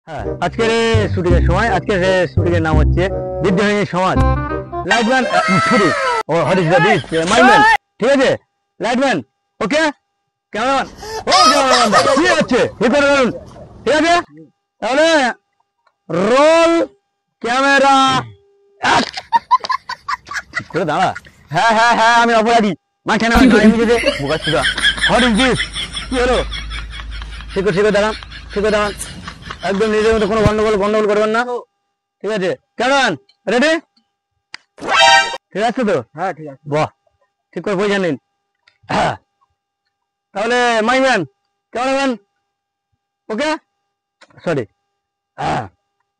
হ্যাঁ, আজকের শুটিং এর সময় আজকের শুটিং এর নাম হচ্ছে বিদ্যাহীন সমাজ। লাইটম্যান সরি ও হোয়াট ইজ দিস মাইম্যান, ঠিক আছে লাইটম্যান, ওকে ক্যামেরাম্যান, ও ক্যামেরাম্যান কি হচ্ছে ঠিক করে বলুন, ঠিক আছে তাহলে রোল ক্যামেরা ঠিক করে দাঁড়া। হ্যাঁ হ্যাঁ হ্যাঁ আমি অপরাধী, মাঝখানে আমার গাড়ি মিশে দে বোকা ছিল। হোয়াট ইজ দিস, কি হলো, ঠিক করে দাঁড়ান, ঠিক করে দাঁড়ান, একদম নিজের মতো কোনো গন্ডগোল করবেন না, ঠিক আছে কেমন রেডি, ঠিক আছে তো? হ্যাঁ ঠিক আছে, বাহ ঠিক করে পয়সা নিন। তাহলে my man cameraman okay sorry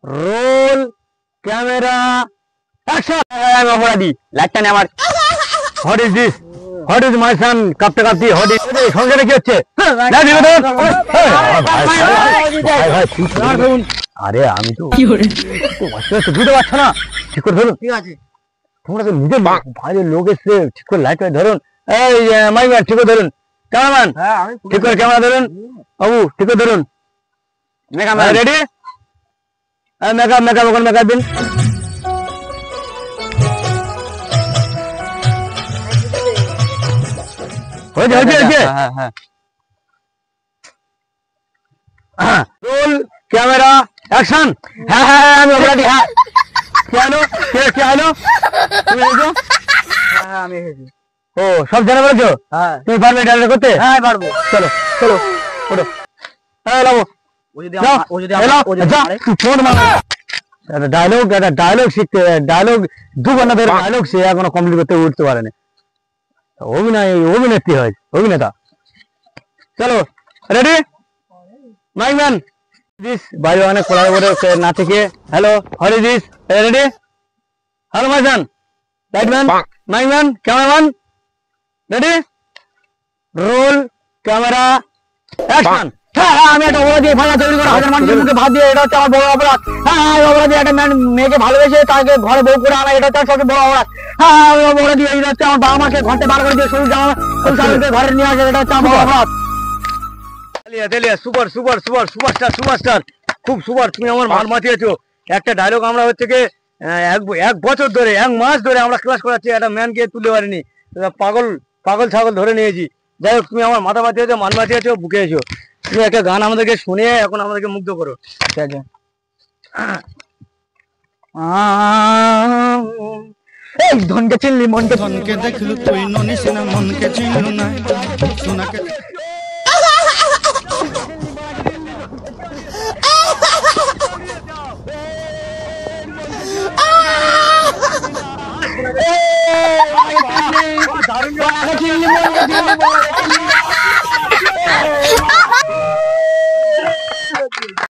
roll camera action. আমি অপরাধী, লাইটটা নে আমার। What is this, what is my son কাঁপতে কাঁপতে, হোয়াট ইজ সংসারে কি হচ্ছে? আরে আমি তো বুঝতে পারছো না, ঠিক করে ধরুন, ঠিক আছে তোমরা তো নিজের বাইরের লোক এসছে, ঠিক করে লাইট ধরুন, এই মাইম্যান ঠিক করে ধরুন, ক্যামেরাম্যান ঠিক করে ক্যামেরা ধরুন, বাবু ঠিক করে ধরুন, রেডি মেকআপ ওখানে মেকআপ দিন। Role camera action. হ্যাঁ হ্যাঁ হ্যাঁ আমি অপরাধী। হ্যাঁ কে আলো, কে আলো, তুমি এসেছো? হ্যাঁ আমি এসেছি। ও সব জানা বলেছো? হ্যাঁ তুমি পারবে ডায়লগ করতে? হ্যাঁ পারবো। চলো চলো ওঠো, হ্যাঁ লাবো ডায়লগ শিখতে, ডায়লগ 2 ঘন্টা ধরে ডায়লগ সে এখনো কমপ্লিট করতে উঠতে পারেনি। অভিনেত্রী হয়, অভিনেতা। চলো রেডি মাইম্যান দিস বাইরে অনেক খোলার পরে না থেকে hello what is this, ready hello my son lightman my man cameraman ready roll camera action. হ্যাঁ হ্যাঁ আমি একটা অপরাধী, ফাঁকা তৈরি করে হাজার মানুষের মুখে ভাত দিয়ে, এটা হচ্ছে আমার বড় অপরাধ। হ্যাঁ হ্যাঁ অপরাধী, একটা মেয়েকে ভালোবেসে তাকে ঘরে বউ করে আনা, এটা হচ্ছে সবচেয়ে বড় অপরাধ। হ্যাঁ অপরাধী, এটা হচ্ছে আমার বাবা মাকে ঘরতে বার করে দিয়ে শরীর জামা ঘরে নিয়ে আসে, এটা হচ্ছে আমার বড় অপরাধ। Super super super superstar superstar, খুব সুপার, তুমি আমার মাল মাতিয়েছো। একটা ডায়লগ আমরা হচ্ছে কি এক বছর ধরে, 1 মাস ধরে আমরা ক্লাস করাচ্ছি, একটা ম্যানকে তুলে পারিনি, পাগল ছাগল ধরে নিয়েছি। যাই হোক তুমি আমার মাথা মাতিয়েছো, মান মাতিয়েছো, বুকে এসো। তুমি একটা গান আমাদেরকে শুনিয়ে এখন আমাদেরকে মুগ্ধ করো, ঠিক আছে? এই ধনকে চিনলি মনকে, ধনকে দেখলু তুই ননিস না, মনকে চিনলু না সোনাকে। দারুণ